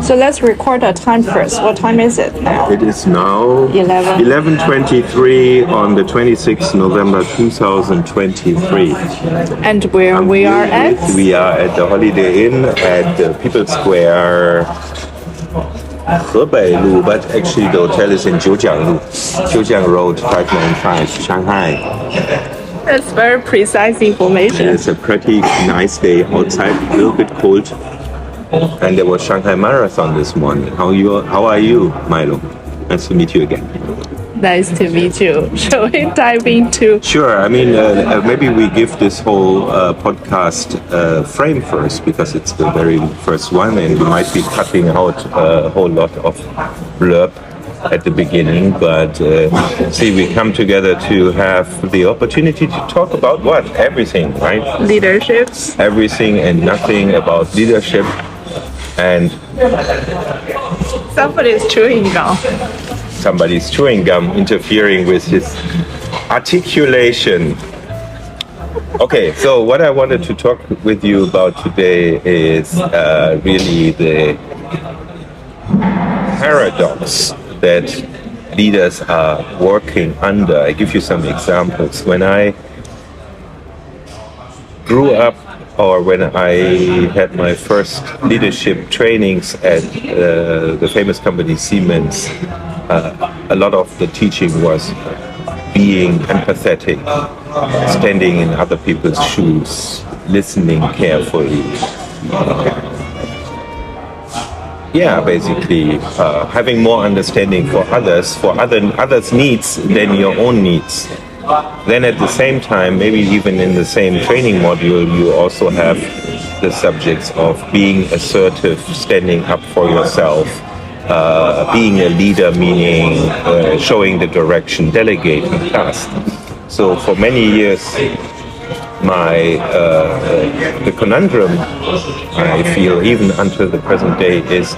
So let's record the time first. What time is it now? It is now 11:23 on the 26th November 2023. And where we are at? We are at the Holiday Inn at the People Square, Hebeilu, but actually the hotel is in Jiujiang Road 595, Shanghai. That's very precise information. It's a pretty nice day outside, a little bit cold. And there was Shanghai Marathon this morning. How are you, Milo? Nice to meet you again. Nice to meet you. Shall we dive into? Sure. I mean, maybe we give this whole podcast frame first because it's the very first one, and we might be cutting out a whole lot of blurb at the beginning. But see, we come together to have the opportunity to talk about what? Everything, right? Leadership. Everything and nothing about leadership. And somebody's chewing gum, interfering with his articulation. Okay, so what I wanted to talk with you about today is really the paradox that leaders are working under. I give you some examples. When I grew up, or when I had my first leadership trainings at the famous company Siemens, a lot of the teaching was being empathetic, standing in other people's shoes, listening carefully. Basically having more understanding for others' needs than your own needs. Then at the same time, maybe even in the same training module, you also have the subjects of being assertive, standing up for yourself, being a leader, meaning showing the direction, delegating tasks. So for many years, the conundrum I feel even until the present day is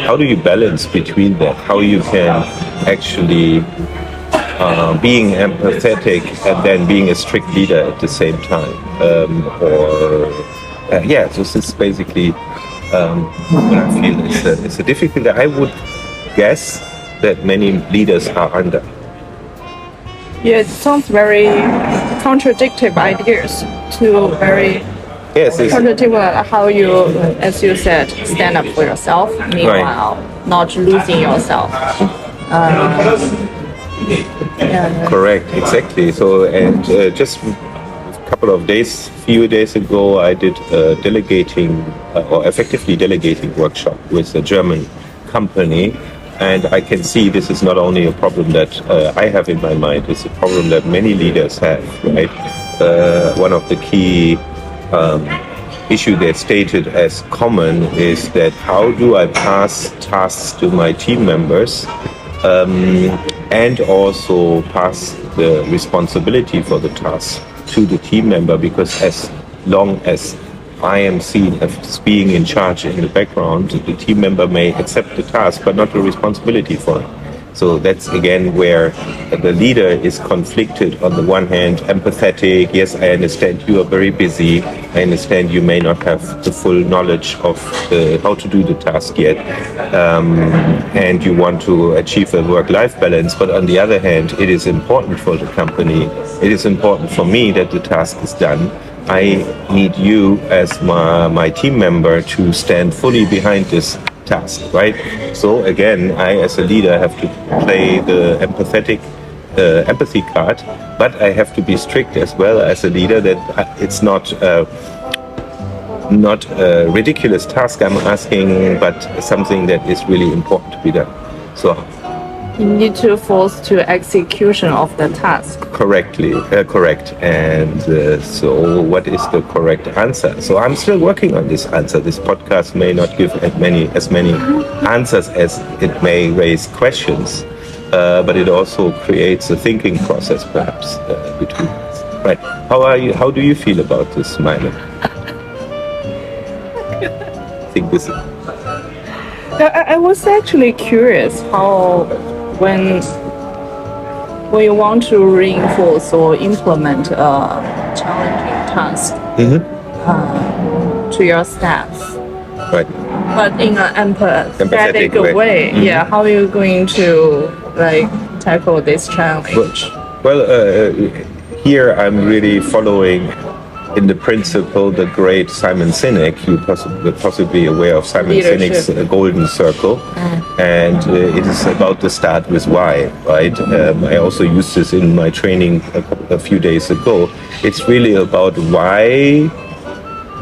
how do you balance between that? How you can actually being empathetic and then being a strict leader at the same time, so this is basically what I feel is a difficulty I would guess that many leaders are under. Yeah, it sounds very contradictory ideas to very contradictory how you, as you said, stand up for yourself, meanwhile not losing yourself. Correct, exactly. So, and just a few days ago, I did a effectively delegating workshop with a German company, and I can see this is not only a problem that I have in my mind; it's a problem that many leaders have. Right? One of the key issue they stated as common is that how do I pass tasks to my team members? And also pass the responsibility for the task to the team member, because as long as I am seen as being in charge in the background, the team member may accept the task but not the responsibility for it. So that's again where the leader is conflicted. On the one hand, empathetic, yes, I understand you are very busy, I understand you may not have the full knowledge of how to do the task yet, and you want to achieve a work-life balance, but on the other hand, it is important for the company, it is important for me that the task is done. I need you as my team member to stand fully behind this task, right? So again, I as a leader have to play the empathy card, but I have to be strict as well as a leader that it's not a ridiculous task I'm asking, but something that is really important to be done. So you need to force to execution of the task. Correct. And so what is the correct answer? So I'm still working on this answer. This podcast may not give as many answers as it may raise questions, but it also creates a thinking process perhaps between us. Right. How do you feel about this, Milo? I was actually curious how when you want to reinforce or implement a challenging task to your staff, right, But in an empathetic way. Mm-hmm. Yeah, how are you going to tackle this challenge? Well, here I'm really following in the principle the great Simon Sinek. You're possibly aware of Simon Sinek's Golden Circle, and it is about the start with why, right? I also used this in my training a few days ago. It's really about why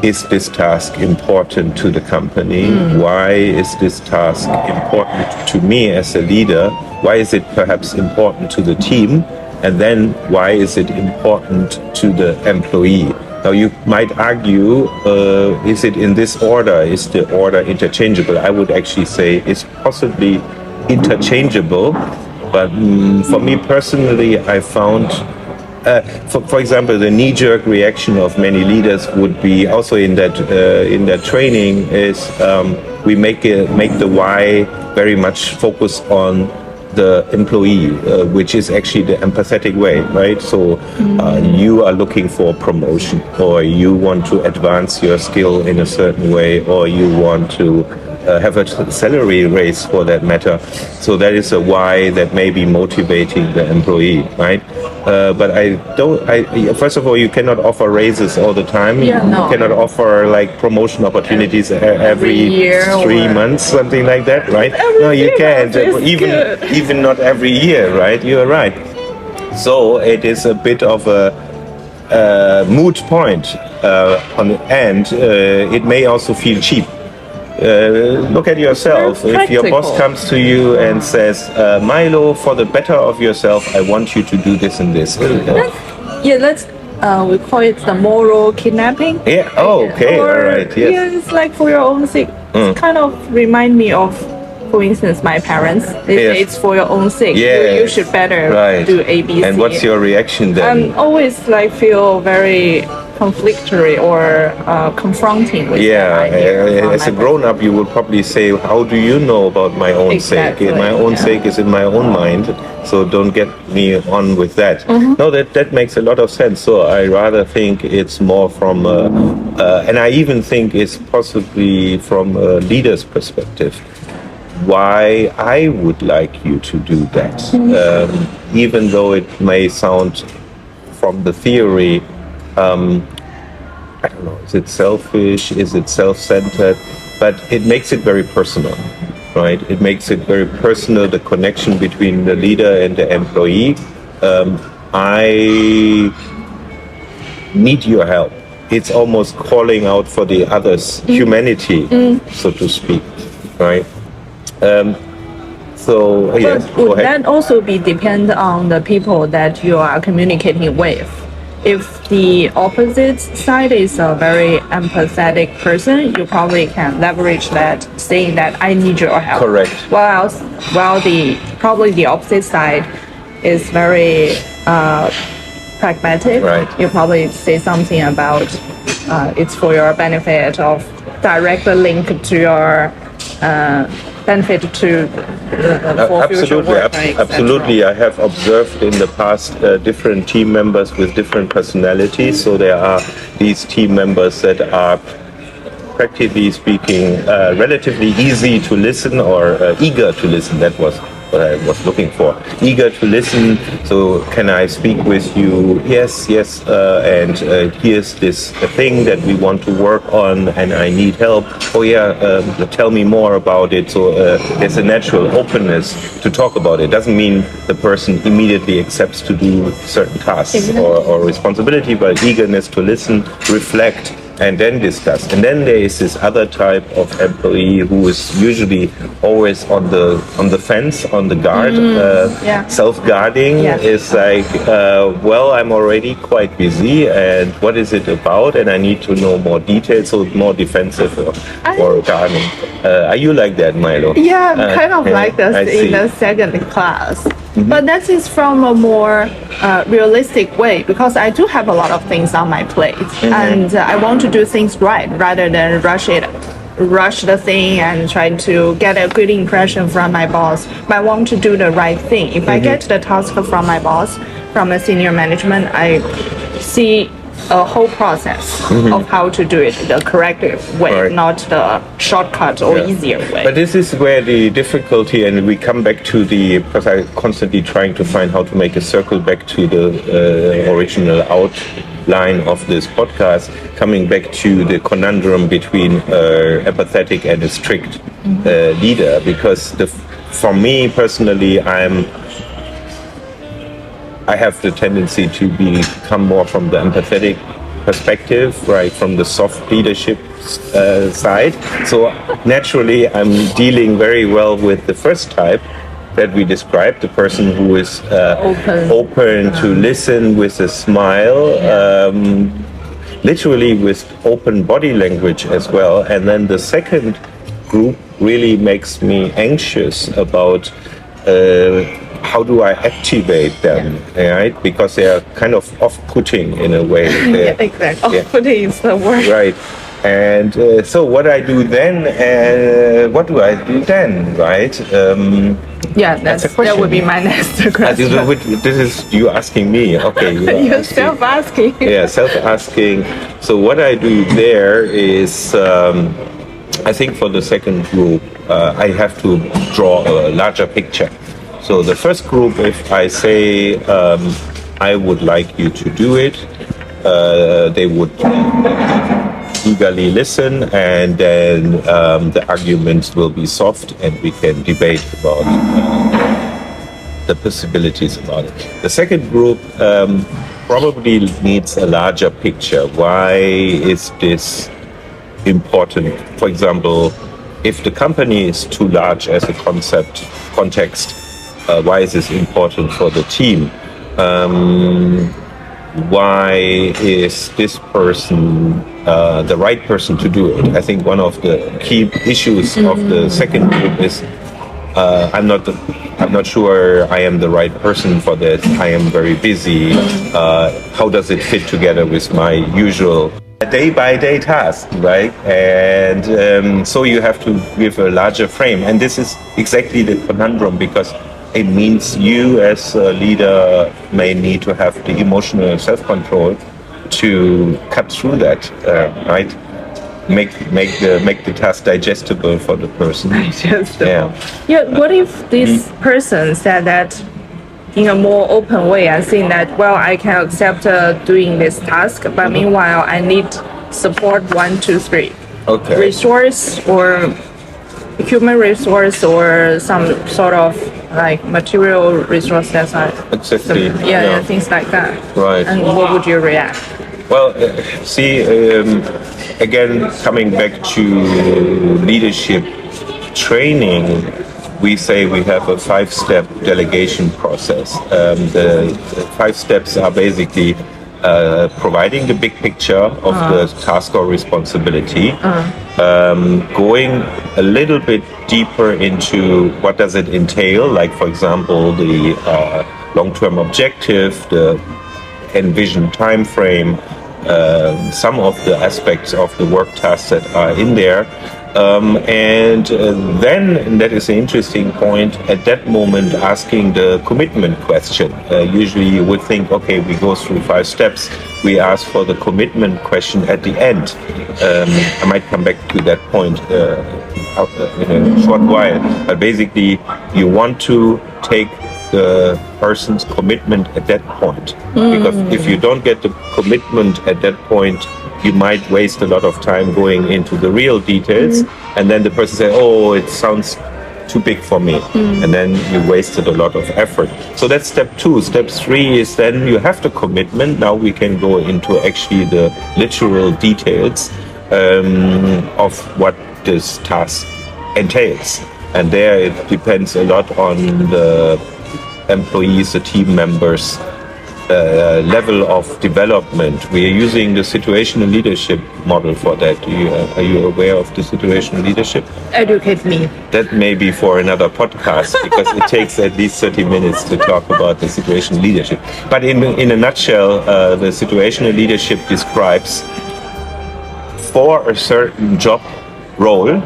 is this task important to the company? Why is this task important to me as a leader? Why is it perhaps important to the team? And then why is it important to the employee? Now you might argue, is it in this order? Is the order interchangeable? I would actually say it's possibly interchangeable, but for me personally, I found, for example, the knee-jerk reaction of many leaders would be also in that training is we make the why very much focus on the employee, which is actually the empathetic way, right? So you are looking for promotion, or you want to advance your skill in a certain way, or you want to have a salary raise for that matter. So that is a why that may be motivating the employee, right? But first of all, you cannot offer raises all the time. Yeah, no. You cannot offer promotion opportunities every year 3 months, something like that, right? No, you can't. Even not every year, right? You are right. So it is a bit of a moot point and it may also feel cheap. Look at yourself. If your boss comes to you and says, Milo, for the better of yourself, I want you to do this and this. We call it the moral kidnapping. Yeah. Oh, okay. All right. Yes. Yeah, it's like for your own sake. It kind of remind me of, for instance, my parents. They say it's for your own sake. Yes. You should better do A, B, C. And what's your reaction then? Always feel very conflictory or confronting with as a grown-up you would probably say, how do you know about my own sake? My own sake is in my own mind, so don't get me on with that. No, that makes a lot of sense. So I rather think it's more from and I even think it's possibly from a leader's perspective, why I would like you to do that, even though it may sound from the theory, I don't know, is it selfish? Is it self-centered? But it makes it very personal, right? It makes it very personal, the connection between the leader and the employee. I need your help. It's almost calling out for the others' humanity, so to speak, right? Would that also be depend on the people that you are communicating with? If the opposite side is a very empathetic person, you probably can leverage that, saying that I need your help. Correct. While the opposite side is very pragmatic. Right. You probably say something about it's for your benefit, of direct link to your benefit to for future work. Absolutely. I have observed in the past different team members with different personalities. So there are these team members that are, practically speaking, relatively easy to listen, or eager to listen. That was what I was looking for. Eager to listen. So can I speak with you? Yes. And here's this thing that we want to work on, and I need help. Oh yeah, tell me more about it. So there's a natural openness to talk about it. Doesn't mean the person immediately accepts to do certain tasks or responsibility, but eagerness to listen, reflect, and then discuss. And then there is this other type of employee who is usually always on the fence, on the guard, self-guarding. Is like, well, I'm already quite busy, and what is it about? And I need to know more details, so more defensive or guarding. Are you like that, Milo? Yeah, I'm kind of like that in the second class. But that is from a more realistic way, because I do have a lot of things on my plate, and I want to do things right rather than rush the thing and try to get a good impression from my boss. But I want to do the right thing. If I get the task from my boss, from a senior management, I see a whole process of how to do it the correct way, Right. not the shortcut or easier way. But this is where the difficulty, and we come back to because I'm constantly trying to find how to make a circle back to the original outline of this podcast, coming back to the conundrum between empathetic and a strict leader, because for me personally, I have the tendency to become more from the empathetic perspective, right, from the soft leadership side. So naturally, I'm dealing very well with the first type that we described, the person who is open to listen with a smile, literally with open body language as well. And then the second group really makes me anxious about how do I activate them, right? Because they are kind of off-putting in a way. Yeah, exactly. Off-putting is the word. Right. And so what I do then, what do I do then, right? That would be my next question. This is you asking me. Okay. You're self-asking. Yeah, self-asking. So what I do there is, I think for the second group, I have to draw a larger picture. So the first group, if I say, I would like you to do it, they would eagerly listen, and then the arguments will be soft and we can debate about the possibilities about it. The second group probably needs a larger picture. Why is this important? For example, if the company is too large as a context, why is this important for the team? Why is this person the right person to do it? I think one of the key issues of the second group is I'm not sure I am the right person for this. I am very busy. How does it fit together with my usual day-by-day task, right? And so you have to give a larger frame. And this is exactly the conundrum, because it means you as a leader may need to have the emotional self-control to cut through that, right? Make the task digestible for the person. Digestible. Yeah. What if this person said that in a more open way and saying that, well, I can accept doing this task, but meanwhile I need support 1, 2, 3. Okay. Resource or human resource or some sort of like material resource that's exactly. Things like that. Right. And what would you react? Well, again, coming back to leadership training, we say we have a 5-step delegation process. The 5 steps are basically providing the big picture of the task or responsibility, going a little bit deeper into what does it entail, like for example the long-term objective, the envisioned time frame, some of the aspects of the work tasks that are in there. And then that is an interesting point, at that moment asking the commitment question. Usually you would think, okay, we go through 5 steps, we ask for the commitment question at the end. I might come back to that point in a short while, but basically you want to take the person's commitment at that point, because if you don't get the commitment at that point, you might waste a lot of time going into the real details, and then the person say, oh, it sounds too big for me, and then you wasted a lot of effort. So that's step 2. Step 3 is then you have the commitment. Now we can go into actually the literal details of what this task entails, and there it depends a lot on the employees, the team members, level of development. We are using the situational leadership model for that. Are you aware of the situational leadership? Educate me. That may be for another podcast, because it takes at least 30 minutes to talk about the situational leadership. But in a nutshell, the situational leadership describes for a certain job role,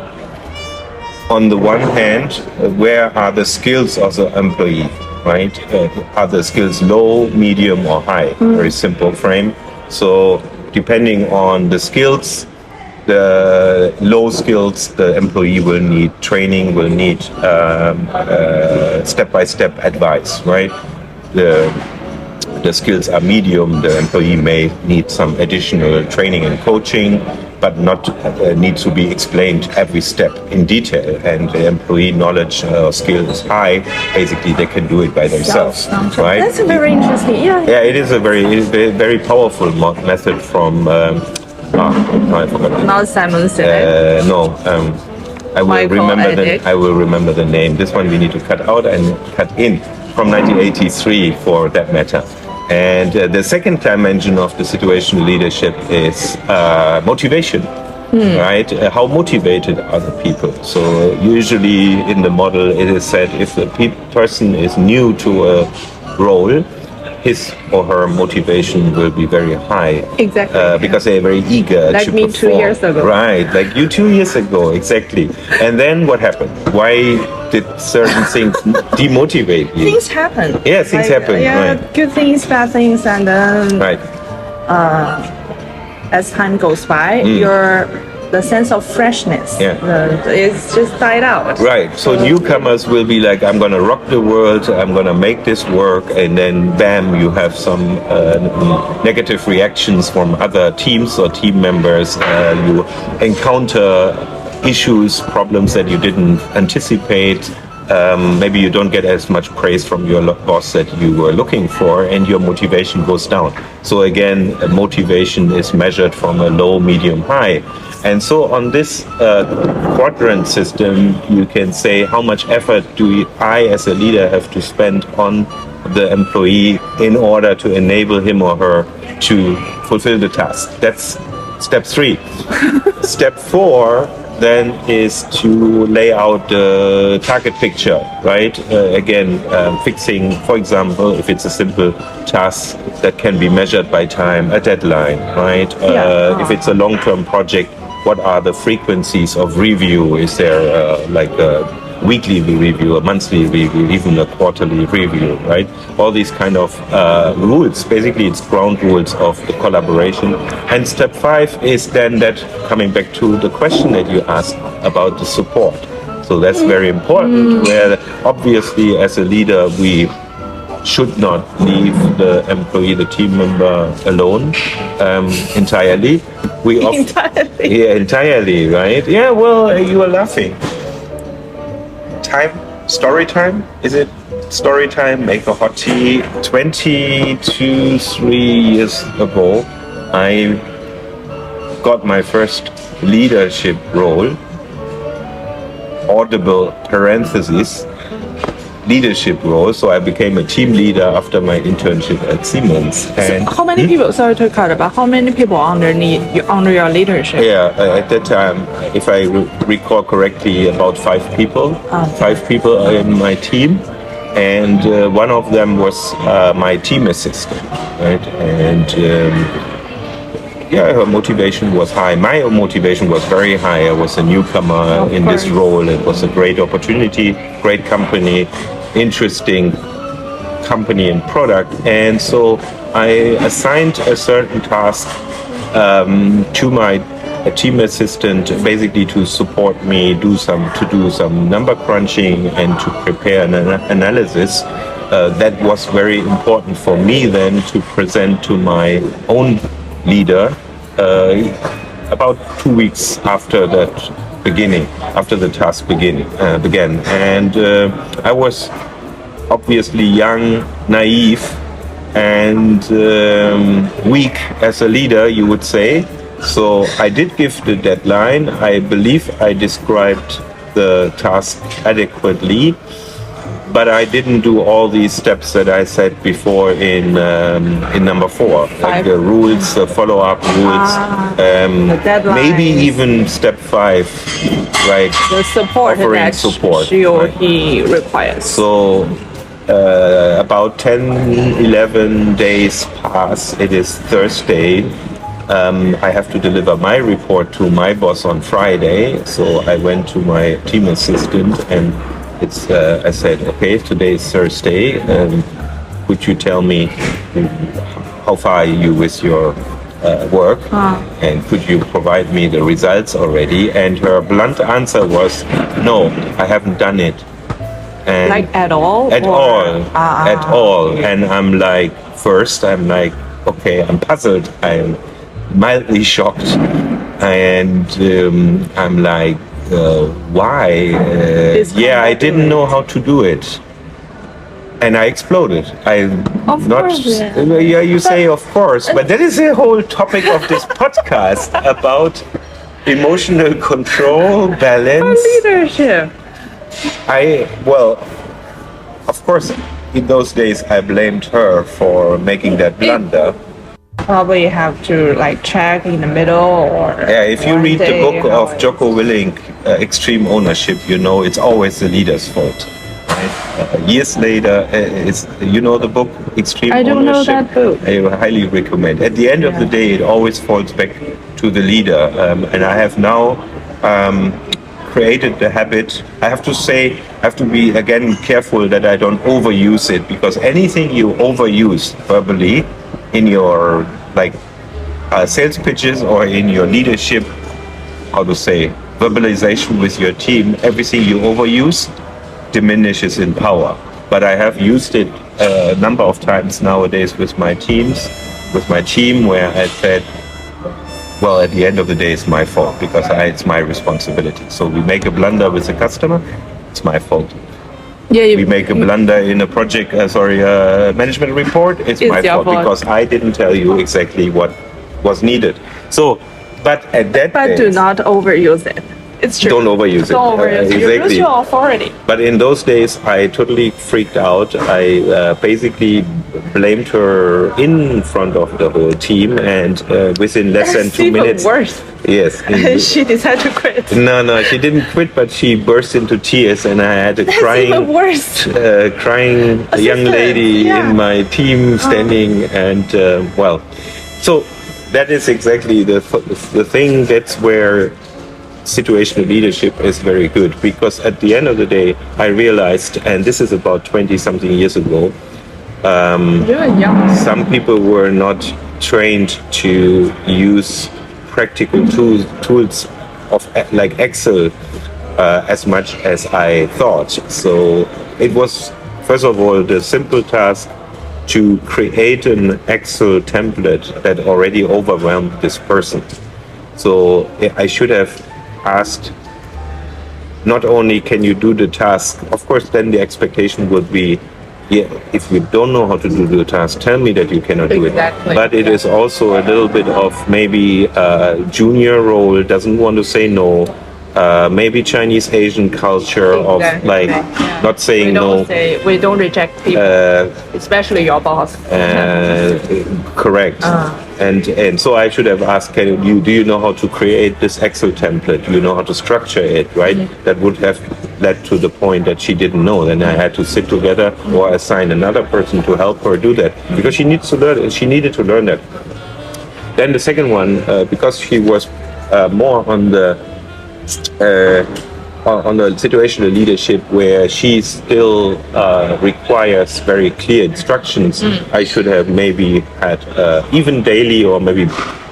on the one hand, where are the skills of the employee? Right? Are the skills low, medium, or high? Very simple frame. So depending on the skills, the low skills, the employee will need training, will need step-by-step advice, right? The skills are medium, the employee may need some additional training and coaching, but not need to be explained every step in detail. And the employee knowledge or skill is high, basically they can do it by themselves, right? That's very interesting. Yeah, it is a very powerful method from, I forgot. Not Simon Sinek. No, I will remember the name. This one we need to cut out and cut in from 1983 for that matter. And the second dimension of the situational leadership is motivation, right? How motivated are the people? So usually in the model it is said if the person is new to a role, his or her motivation will be very high. Exactly. Because they're very eager like to me perform. 2 years ago. Right, like you 2 years ago, exactly. And then what happened? Why did certain things demotivate you? Things happen. Yeah, things happen. Yeah, right. Good things, bad things, and then Right. As time goes by, the sense of freshness, it's just died out. Right. So newcomers will be like, I'm gonna rock the world, I'm gonna make this work, and then bam, you have some negative reactions from other teams or team members. You encounter issues, problems that you didn't anticipate. Maybe you don't get as much praise from your boss that you were looking for, and your motivation goes down. So again, motivation is measured from a low, medium, high. And so on this quadrant system, you can say how much effort do I as a leader have to spend on the employee in order to enable him or her to fulfill the task. That's step 3. Step 4 then is to lay out the target picture, right? Again, fixing, for example, if it's a simple task that can be measured by time, a deadline, right? If it's a long-term project, what are the frequencies of review? Is there like a weekly review, a monthly review, even a quarterly review, right? All these kind of rules. Basically, it's ground rules of the collaboration. And step 5 is then that, coming back to the question that you asked about the support. So that's very important, where obviously as a leader, we should not leave the employee, the team member alone entirely. Entirely, right? Yeah, well, you are laughing. Story time, is it? Story time, make a hot tea. 3 years ago, I got my first leadership role, audible parentheses, leadership role. So I became a team leader after my internship at Siemens. And how many people, sorry to cut, but how many people under your leadership? Yeah, at that time, if I recall correctly, about 5 people. 5 people in my team. And one of them was my team assistant, right? And her motivation was high. My motivation was very high. I was a newcomer in this role. It was a great opportunity, great company, interesting company and product. And so I assigned a certain task to my team assistant, basically to support me, do some number crunching and to prepare an analysis. That was very important for me then to present to my own leader about 2 weeks after the task began. And I was obviously young, naive, and weak as a leader, you would say. So I did give the deadline. I believe I described the task adequately, but I didn't do all these steps that I said before in number 4, like the rules, the follow-up rules, maybe even step 5, like the support offering support. She or he requires. So about 10-11 days pass. It is Thursday. I have to deliver my report to my boss on Friday. So I went to my team assistant and I said, okay, today is Thursday. Could you tell me how far are you with your work, and could you provide me the results already? And her blunt answer was, no, I haven't done it. And like at all? At all. And I'm like, okay, I'm puzzled. I'm mildly shocked. And I'm like, why? I didn't know how to do it. And I exploded. You say of course, but that is the whole topic of this podcast about emotional control, balance, leadership. Of course, in those days I blamed her for making that blunder. Probably have to like check in the middle or. Yeah, if you read the book of Jocko Willink, Extreme Ownership, you know it's always the leader's fault. Right? Years later, the book Extreme Ownership? I don't know that book. I highly recommend. At the end of the day, it always falls back to the leader. And I have now created the habit. I have to be again careful that I don't overuse it, because anything you overuse verbally in your sales pitches or in your leadership, verbalization with your team, everything you overuse diminishes in power. But I have used it a number of times nowadays with my team, where I said, well, at the end of the day, it's my fault because it's my responsibility. So we make a blunder with the customer, it's my fault. Yeah, we make a blunder in a project, management report, it's my fault because I didn't tell you exactly what was needed. So, but do not overuse it. It's true. Don't overuse it. Don't overuse it. You lose your authority. But in those days, I totally freaked out. I basically blamed her in front of the whole team, and within less than 2 minutes. Even worse. Yes. She decided to quit. No, she didn't quit, but she burst into tears, and I had a crying young lady in my team standing, and so that is exactly the thing. That's where situational leadership is very good, because at the end of the day, I realized, and this is about 20-something years ago, some people were not trained to use practical tools of like Excel as much as I thought. So it was, first of all, the simple task to create an Excel template that already overwhelmed this person. So I should have asked, not only can you do the task, of course then the expectation would be, if you don't know how to do the task, tell me that you cannot do it. But it is also a little bit of maybe a junior role, doesn't want to say no, maybe Chinese Asian culture of not saying no. We don't reject people, especially your boss. Correct. And so I should have asked, do you know how to create this Excel template? Do you know how to structure it, right? Mm-hmm. That would have led to the point that she didn't know. Then I had to sit together or assign another person to help her do that, because she needed to learn that. Then the second one, because she was more on the situational leadership, where she still requires very clear instructions. I should have maybe had even daily or maybe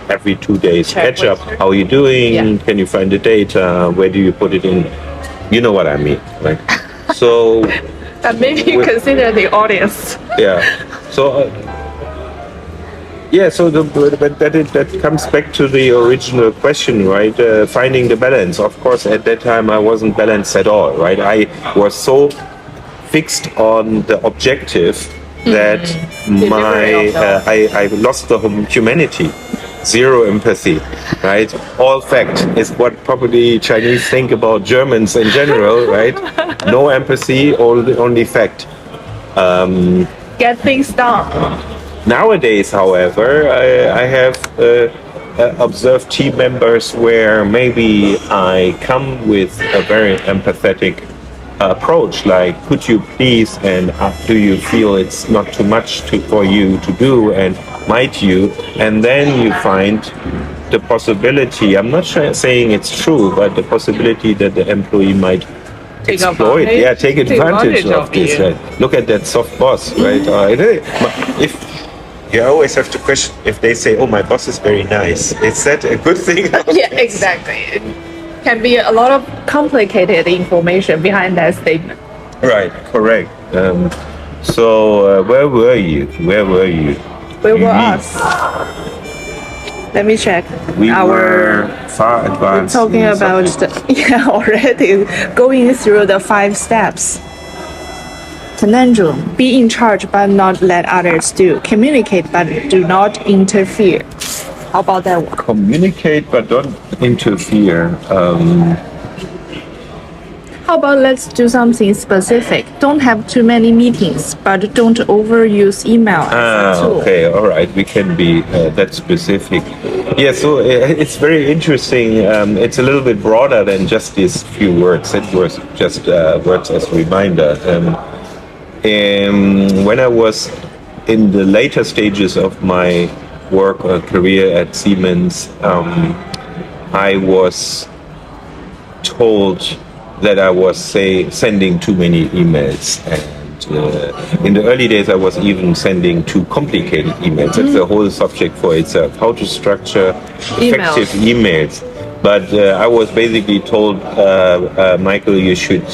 every 2 days catch up. How are you doing? Yeah. Can you find the data? Where do you put it in? You know what I mean, right? So and maybe you consider the audience. Yeah. So that comes back to the original question, right? Finding the balance. Of course, at that time I wasn't balanced at all, right? I was so fixed on the objective that I lost the humanity. Zero empathy, right? All fact is what probably Chinese think about Germans in general, right? No empathy, only fact. Get things done. Nowadays, however, I have observed team members where maybe I come with a very empathetic approach, like, could you please, and do you feel it's not too much for you to do, and might you? And then you find the possibility, I'm not saying it's true, but the possibility that the employee might take advantage of this. Right? Look at that soft boss, right? you always have to question if they say, "Oh, my boss is very nice." Is that a good thing? Yeah, exactly. It can be a lot of complicated information behind that statement. Right, correct. So where were you? Where were us? Let me check. We were far advanced. We're talking about already going through the 5 steps. Conundrum: be in charge but not let others do. Communicate but do not interfere. How about that one? Communicate but don't interfere. How about let's do something specific? Don't have too many meetings, but don't overuse email as a tool. Okay, all right. We can be that specific. Yeah, so it's very interesting. It's a little bit broader than just these few words. It was just words as a reminder. When I was in the later stages of my work or career at Siemens, I was told that I was sending too many emails, and in the early days I was even sending too complicated emails. That's a whole subject for itself, how to structure effective emails. But I was basically told, Michael, you should,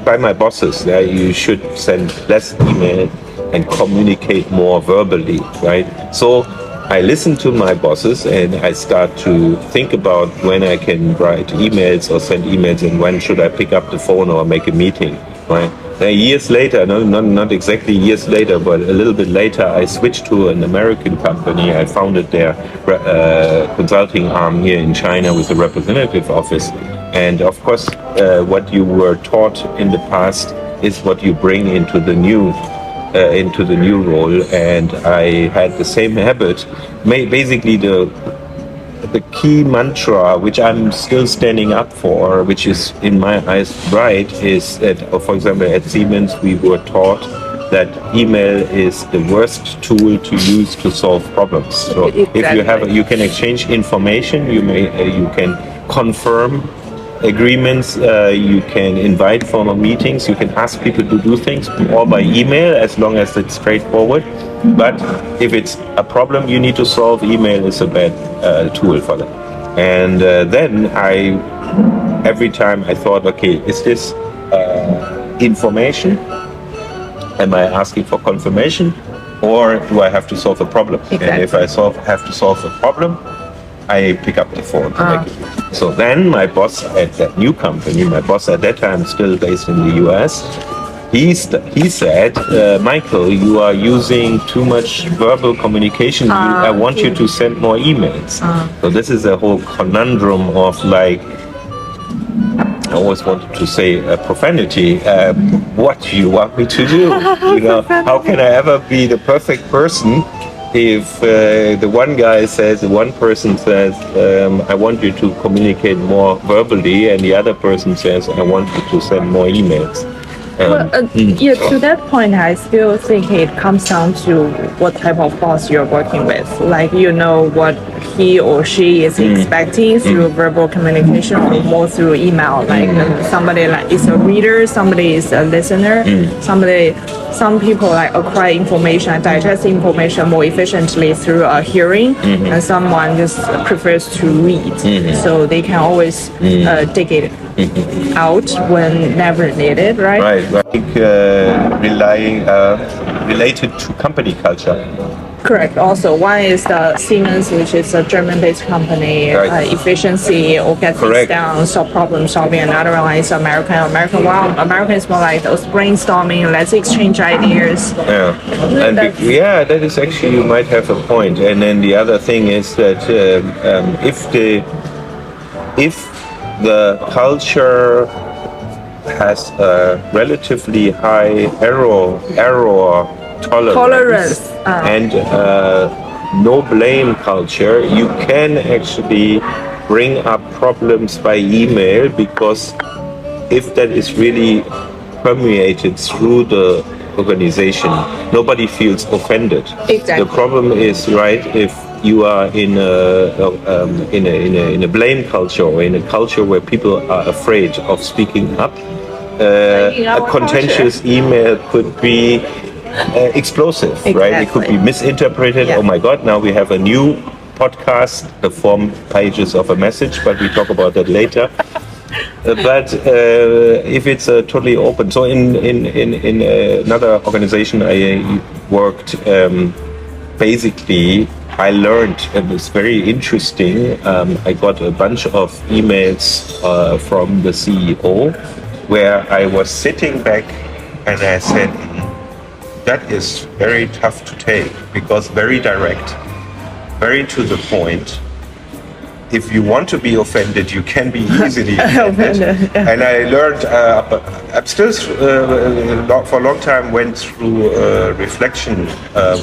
by my bosses, you should send less email and communicate more verbally, right? So I listen to my bosses and I start to think about when I can write emails or send emails and when should I pick up the phone or make a meeting, right? Years later, not exactly years later, but a little bit later, I switched to an American company. I founded their consulting arm here in China with a representative office. And of course, what you were taught in the past is what you bring into the new role, and I had the same habit. Basically, the key mantra, which I'm still standing up for, which is in my eyes right, is that, for example, at Siemens we were taught that email is the worst tool to use to solve problems. So if you can exchange information, you can confirm agreements, you can invite formal meetings, you can ask people to do things all by email as long as it's straightforward. But if it's a problem you need to solve, email is a bad tool for that. And then every time I thought, okay, is this information? Am I asking for confirmation, or do I have to solve a problem? Exactly. And if I have to solve a problem, I pick up the phone. So then my boss at that new company, my boss at that time still based in the US, he said, Michael, you are using too much verbal communication. I want you to send more emails. So this is a whole conundrum of like, I always wanted to say profanity. What do you want me to do? You know, how can I ever be the perfect person if the one person says, I want you to communicate more verbally, and the other person says, I want you to send more emails. To that point, I still think it comes down to what type of boss you're working with. Like, you know what he or she is expecting through verbal communication or more through email. Like somebody is a reader, somebody is a listener, some people acquire information and digest information more efficiently through a hearing, and someone just prefers to read. So they can always dig it out whenever needed, right? Right. I think related to company culture. Correct. Also, one is the Siemens, which is a German-based company, efficiency or get things down, solve problem solving. Another one is American. American is more like those brainstorming. Let's exchange ideas. Yeah, that is actually, you might have a point. And then the other thing is that if the culture has a relatively high error tolerance. And no blame culture, you can actually bring up problems by email, because if that is really permeated through the organization, nobody feels offended. Exactly. The problem is, if you are in a blame culture, or in a culture where people are afraid of speaking up, a contentious email could be explosive, right? It could be misinterpreted. Oh my God, now we have a new podcast, the 4 pages of a message, but we talk about that later. But if it's totally open, so in another organization I worked, basically I learned, and it's very interesting, I got a bunch of emails from the CEO where I was sitting back and I said, that is very tough to take, because very direct, very to the point. If you want to be offended, you can be easily offended. And I learned, I'm still for a long time went through reflection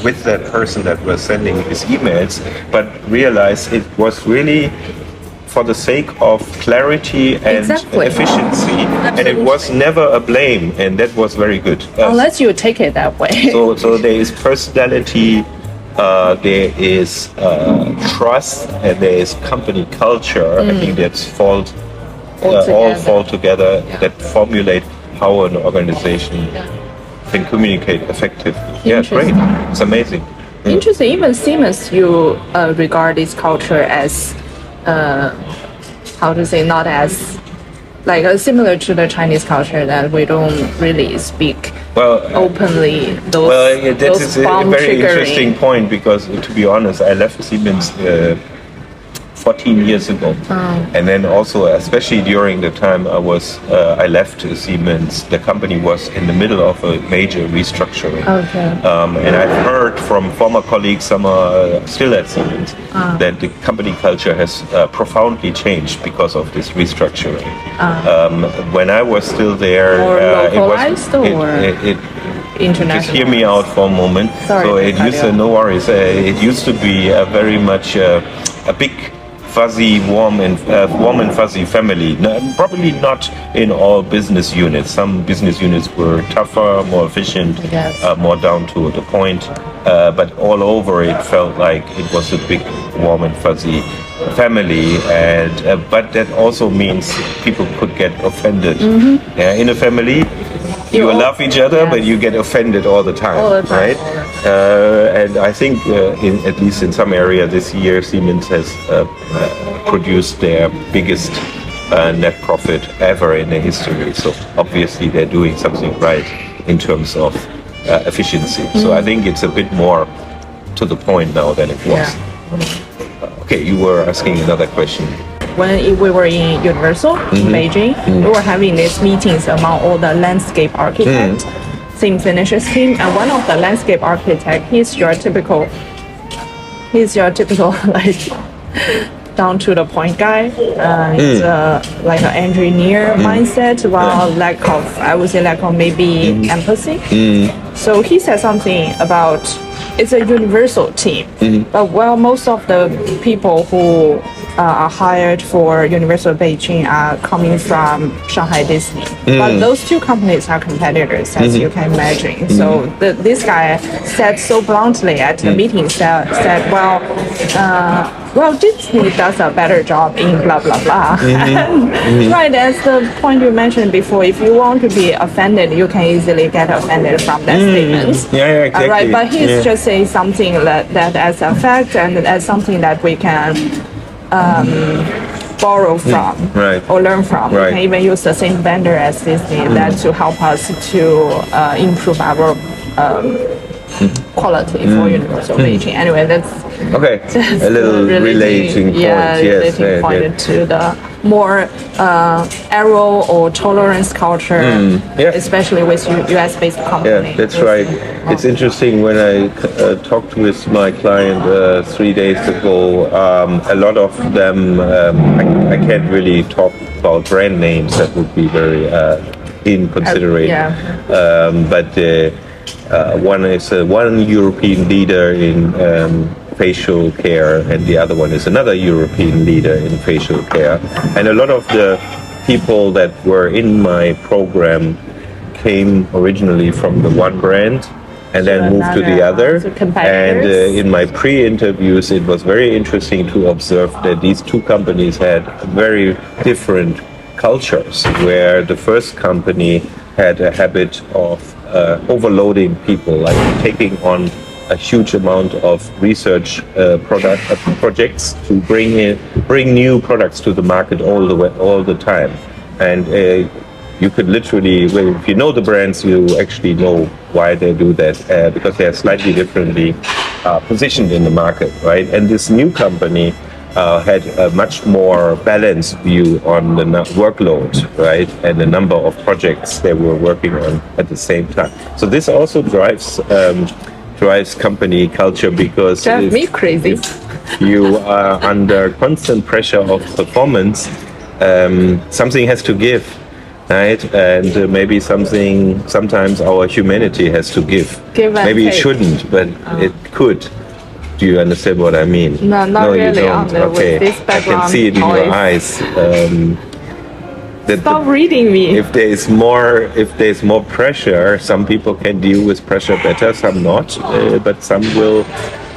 with that person that was sending his emails, but realized it was really for the sake of clarity and efficiency. And it was never a blame, and that was very good. Unless you take it that way. So there is personality, there is trust, and there is company culture. I think that's all fall together that formulate how an organization can communicate effectively. Yeah, great. It's amazing. Interesting. Even Siemens, you regard this culture as how to say, not as like similar to the Chinese culture, that we don't really speak openly. That is a very interesting point, because to be honest, I left Siemens 14 years ago, and then also, especially during the time I left Siemens, the company was in the middle of a major restructuring. And I've heard from former colleagues, some are still at Siemens, that the company culture has profoundly changed because of this restructuring. When I was still there, international. Just hear me out for a moment. Sorry, no worries. It used to be very much a big, fuzzy, warm and fuzzy family. No, probably not in all business units. Some business units were tougher, more efficient, more down to the point. But all over, it felt like it was a big, warm and fuzzy family. And but that also means people could get offended. In a family, you love each other, but you get offended all the time, right? And I think, at least in some area this year, Siemens has produced their biggest net profit ever in their history. So obviously they're doing something right in terms of efficiency. So I think it's a bit more to the point now than it was. Okay, you were asking another question. When we were in Universal in Beijing, we were having these meetings among all the landscape architects, same finishes team, and one of the landscape architect, he's your typical like down to the point guy, and like an engineer mindset, while lack of maybe empathy. So he said something about it's a universal team, but most of the people who are hired for Universal Beijing are coming from Shanghai Disney. But those two companies are competitors, as you can imagine. So this guy said so bluntly at the meeting, said, Disney does a better job in blah, blah, blah. Right, as the point you mentioned before, if you want to be offended, you can easily get offended from that statement. Exactly. Right, but he's just saying something that as a fact and as something that we can borrow from or learn from. We can even use the same vendor as Disney that to help us to improve our quality for Universal Beijing. Anyway, that's a little relating point. Relating point to the more arrow or tolerance culture, especially with US-based companies. Yeah, that's right. It's interesting, when I talked with my client 3 days ago, a lot of them, I can't really talk about brand names, that would be very inconsiderate. But one is one European leader in facial care, and the other one is another European leader in facial care. And a lot of the people that were in my program came originally from the one brand and then moved to the other. And in my pre-interviews, it was very interesting to observe that these two companies had very different cultures, where the first company had a habit of overloading people, like taking on a huge amount of research projects to bring new products to the market all the time. And you could literally, well, if you know the brands, you actually know why they do that, because they are slightly differently positioned in the market, right? And this new company had a much more balanced view on the workload, right, and the number of projects they were working on at the same time. So this also drives company culture, because drives me crazy. If you are under constant pressure of performance, something has to give, right? And maybe sometimes our humanity has to give. Maybe it shouldn't, but it could. Do you understand what I mean? No, not really. You don't. Okay, I can see it in your eyes. Stop reading me. If there's more pressure, some people can deal with pressure better, some not. But some will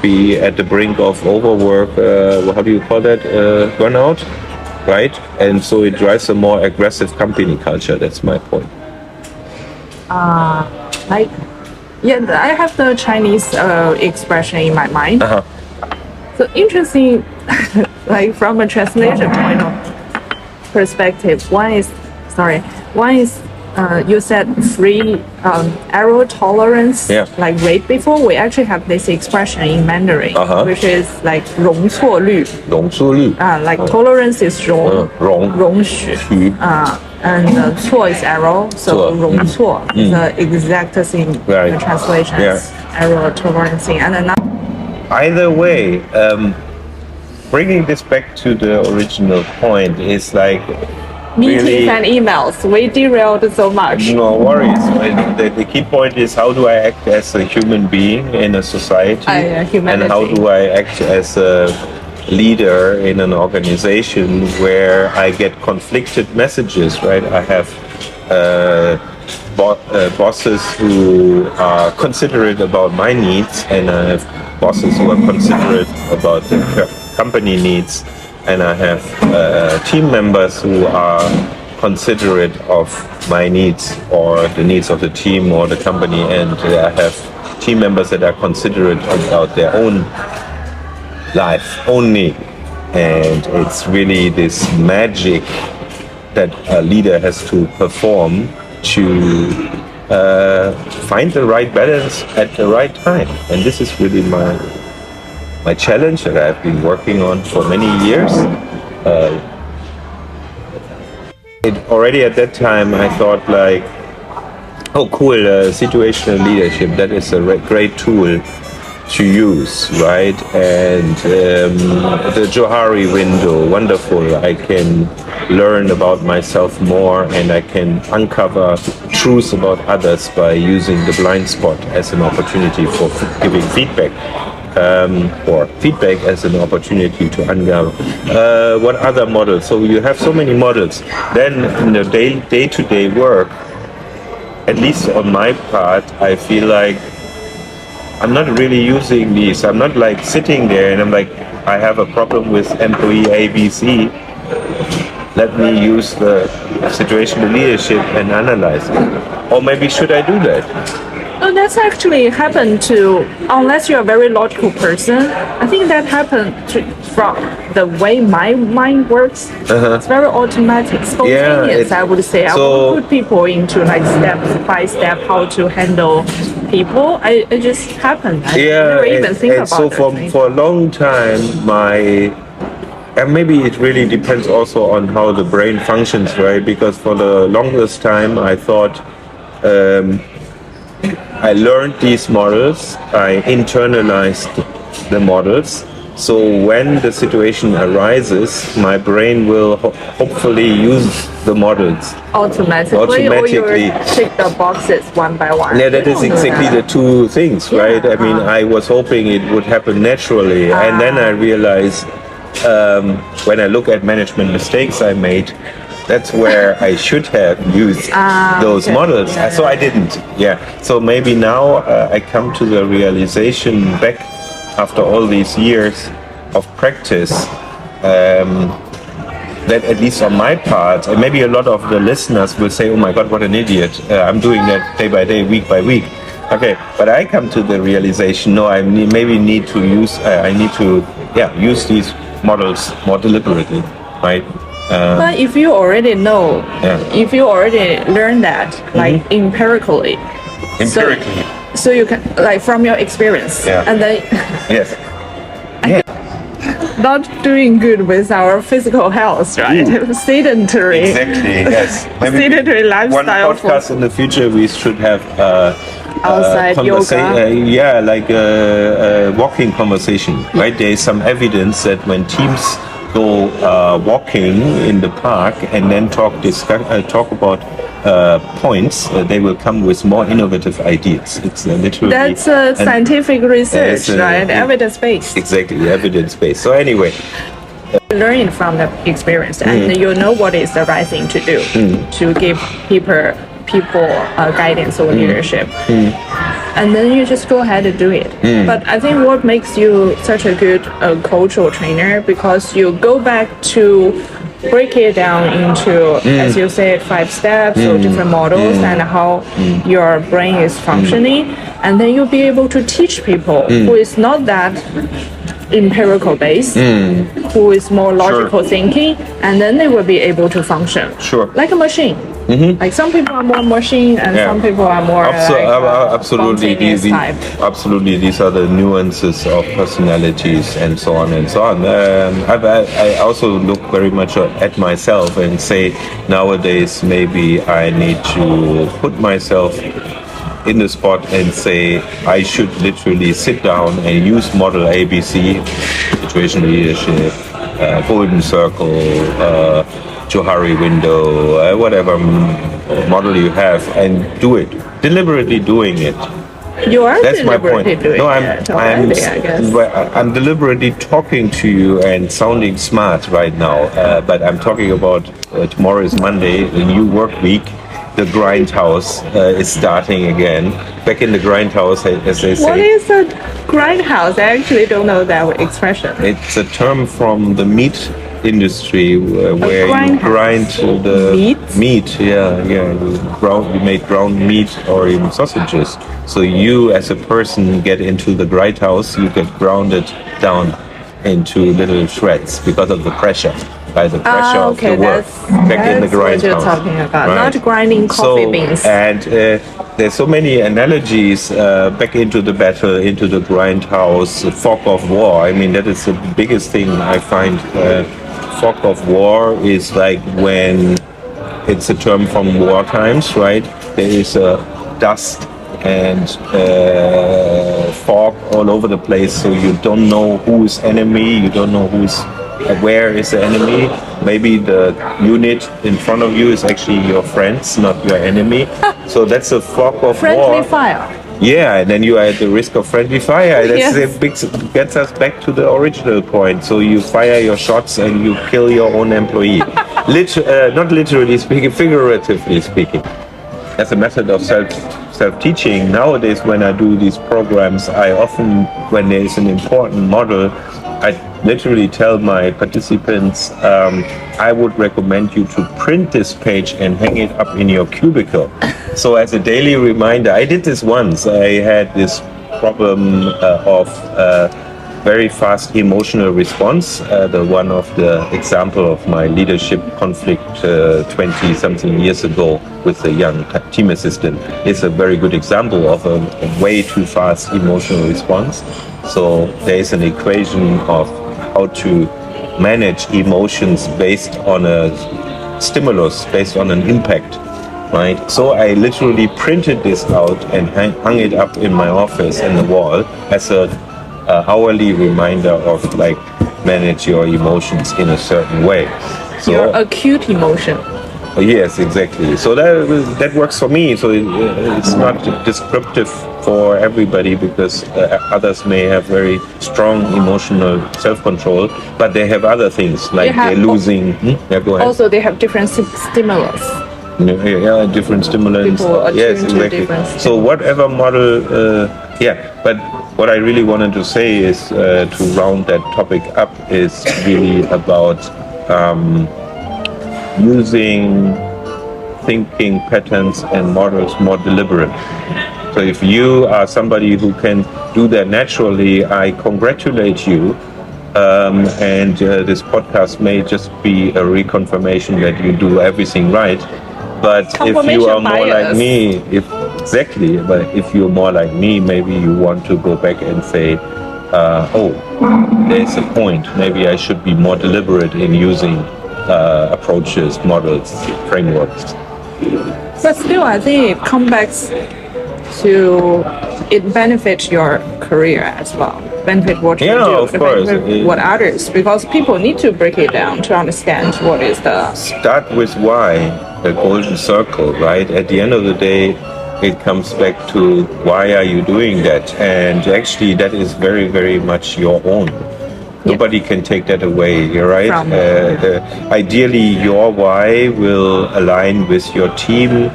be at the brink of overwork. How do you call that? Burnout, right? And so it drives a more aggressive company culture. That's my point. I have the Chinese expression in my mind. So interesting, like from a translation point of perspective. One is you said free error tolerance, like rate before. We actually have this expression in Mandarin, which is like 容错率. 容错率. Like tolerance is 容许. And 错 is error, so 容错 is the exact same translation as error tolerance. And either way, bringing this back to the original point is like meetings and emails. We derailed so much. No worries. The key point is, how do I act as a human being in a society, and how do I act as a leader in an organization where I get conflicted messages, right? I have bosses who are considerate about my needs, and I have bosses who are considerate about the company needs, and I have team members who are considerate of my needs or the needs of the team or the company, and I have team members that are considerate about their own life only. And it's really this magic that a leader has to perform to find the right balance at the right time. And this is really my challenge that I've been working on for many years. Already at that time I thought like, oh cool, situational leadership, that is a great tool to use, right? And the Johari window, wonderful. I can learn about myself more, and I can uncover truths about others by using the blind spot as an opportunity for giving feedback, or feedback as an opportunity to uncover. What other models? So you have so many models. Then in the day-to-day work, at least on my part, I feel like I'm not really using these. I'm not like sitting there and I'm like, I have a problem with employee ABC. Let me use the situational leadership and analyze it. Or maybe should I do that? Oh, that's actually happened to, unless you're a very logical person, I think that happened from the way my mind works. It's very automatic, spontaneous, I would say. I would put people into like step by step how to handle people. It just happened. I never even think about it. So for a long time, and maybe it really depends also on how the brain functions, right? Because for the longest time, I thought I learned these models, I internalized the models. So when the situation arises, my brain will hopefully use the models automatically. Or you tick the boxes one by one. Yeah, that is exactly the two things, right? I mean, I was hoping it would happen naturally, and then I realized when I look at management mistakes I made, that's where I should have used those models. So I didn't. So maybe now I come to the realization back after all these years of practice that at least on my part, and maybe a lot of the listeners will say, oh my God, what an idiot. I'm doing that day by day, week by week. Okay, but I come to the realization, no, I need to use these models more deliberately, right? But if you already know, if you already learned that, like empirically, so you can, like from your experience, and then yes. Not doing good with our physical health, right? Sedentary. Exactly, yes. Maybe sedentary lifestyle. One podcast in the future we should have outside yoga. Like a walking conversation, right? There is some evidence that when teams go walking in the park and then talk about points, they will come with more innovative ideas. It's literally that's scientific research, right? Evidence-based. Exactly, evidence-based. So anyway, learning from the experience, and you know what is the right thing to do to give people guidance or leadership. And then you just go ahead and do it. But I think what makes you such a good cultural trainer, because you go back to break it down into, as you said, 5 steps or different models and how your brain is functioning. And then you'll be able to teach people who is not that empirical based, who is more logical thinking, and then they will be able to function like a machine. Like some people are more machine and some people are more absolutely absolutely, these are the nuances of personalities and so on and so on. I also look very much at myself and say nowadays maybe I need to put myself in the spot and say I should literally sit down and use model ABC, situation leadership, golden circle, Johari window, whatever model you have, and do it. Deliberately doing it. You are That's my point. Doing no, it already, I guess. I'm deliberately talking to you and sounding smart right now, but I'm talking about tomorrow is Monday, a new work week. The grindhouse is starting again. Back in the grindhouse, as they say. What is a grindhouse? I actually don't know that expression. It's a term from the meat industry where you grind the meat. You made ground meat or even sausages. So you, as a person, get into the grindhouse. You get grounded down into little shreds because of the pressure. By the pressure of the work back in the grindhouse. That's what you're talking about, not grinding coffee beans. And there's so many analogies back into the battle, into the grindhouse, fog of war. I mean, that is the biggest thing I find. Fog of war is like when it's a term from war times, right? There is a dust and fog all over the place, so you don't know who is enemy, you don't know where is the enemy. Maybe the unit in front of you is actually your friends, not your enemy. So that's a fog of friendly war. fire. Yeah, and then you are at the risk of friendly fire. Gets us back to the original point. So you fire your shots and you kill your own employee. Not literally speaking, figuratively speaking. As a method of self-teaching, nowadays when I do these programs, I often, when there is an important model, I literally tell my participants, I would recommend you to print this page and hang it up in your cubicle. So as a daily reminder, I did this once. I had this problem of very fast emotional response. The one of the example of my leadership conflict 20-something years ago with a young team assistant is a very good example of a way too fast emotional response. So there is an equation of how to manage emotions based on a stimulus, based on an impact, right? So I literally printed this out and hung it up in my office in the wall as a hourly reminder of like manage your emotions in a certain way. So, your acute emotion. Yes, exactly. So that works for me. So it's not descriptive for everybody because others may have very strong emotional self-control, but they have other things like they're losing. Yeah, go ahead. Also, they have different stimulus. Yeah, different stimulants. Yes, exactly. So whatever model, but what I really wanted to say is to round that topic up is really about using thinking patterns and models more deliberate. So if you are somebody who can do that naturally, I congratulate you. And this podcast may just be a reconfirmation that you do everything right. But if you are more like me, but if you're more like me, maybe you want to go back and say, there's a point. Maybe I should be more deliberate in using approaches, models, frameworks. But still, I think it comes back to it benefits your career as well. Benefit what you do, of course. Benefit what others, because people need to break it down to understand what is the... Start with why, the golden circle, right? At the end of the day, it comes back to why are you doing that? And actually, that is very, very much your own. Nobody can take that away, you're right? Ideally, your why will align with your team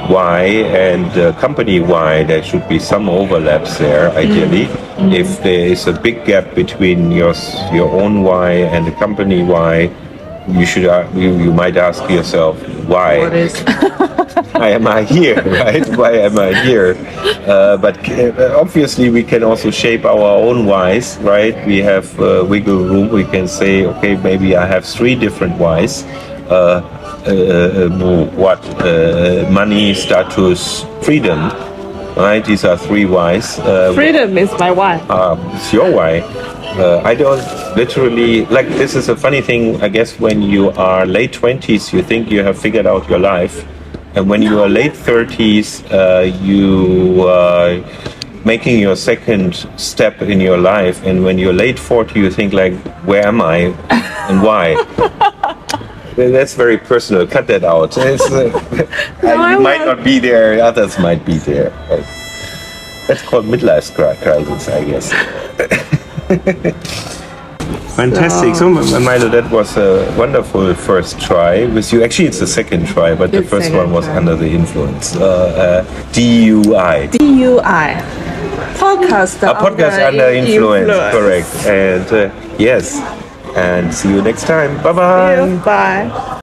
why and company why. There should be some overlaps there, ideally. If there is a big gap between your own why and the company why, you might ask yourself, why? What is... Why am I here, right? Why am I here? But obviously we can also shape our own whys, right? We have wiggle room. We can say, okay, maybe I have 3 different whys. Money, status, freedom, right? These are 3 whys. Freedom is my why. It's your why. I don't literally, like, this is a funny thing, I guess, when you are late 20s, you think you have figured out your life. And when you are late 30s, you are making your second step in your life. And when you're late 40, you think like, where am I and why? That's very personal. Cut that out. You might not be there. Others might be there. That's called midlife crisis, I guess. Fantastic. So, Milo, that was a wonderful first try with you. Actually, it's the second try, but the first one was under the influence. DUI. Podcast under influence. Correct. And yes. And see you next time. Bye-bye. Bye.